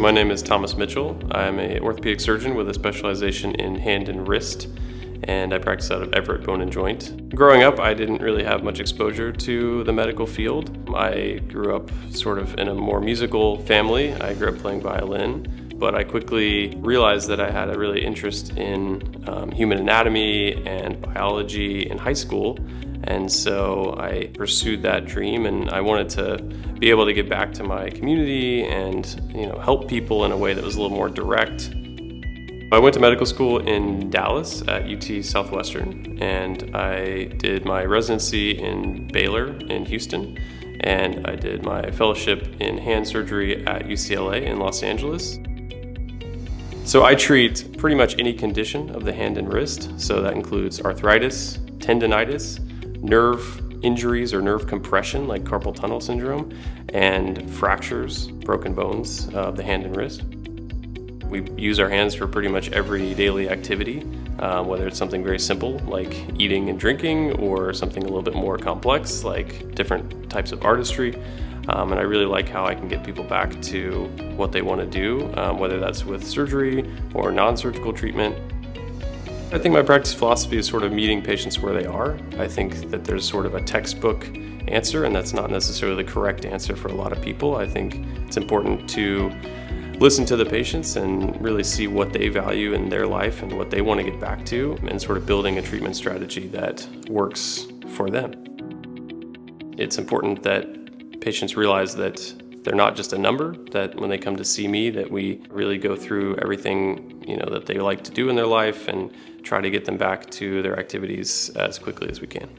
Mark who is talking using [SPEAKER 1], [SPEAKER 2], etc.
[SPEAKER 1] My name is Thomas Mitchell. I'm an orthopedic surgeon with a specialization in hand and wrist, and I practice out of Everett Bone and Joint. Growing up, I didn't really have much exposure to the medical field. I grew up sort of in a more musical family. I grew up playing violin, but I quickly realized that I had a really interest in human anatomy and biology in high school. And so I pursued that dream, and I wanted to be able to give back to my community and help people in a way that was a little more direct. I went to medical school in Dallas at UT Southwestern, and I did my residency in Baylor in Houston, and I did my fellowship in hand surgery at UCLA in Los Angeles. So I treat pretty much any condition of the hand and wrist, so that includes arthritis, tendinitis, nerve injuries or nerve compression like carpal tunnel syndrome, and fractures, broken bones of the hand and wrist. We use our hands for pretty much every daily activity, whether it's something very simple like eating and drinking, or something a little bit more complex like different types of artistry. And I really like how I can get people back to what they want to do, whether that's with surgery or non-surgical treatment. I think my practice philosophy is sort of meeting patients where they are. I think that there's sort of a textbook answer, and that's not necessarily the correct answer for a lot of people. I think it's important to listen to the patients and really see what they value in their life and what they want to get back to, and sort of building a treatment strategy that works for them. It's important that patients realize that they're not just a number, that when they come to see me, that we really go through everything that they like to do in their life and try to get them back to their activities as quickly as we can.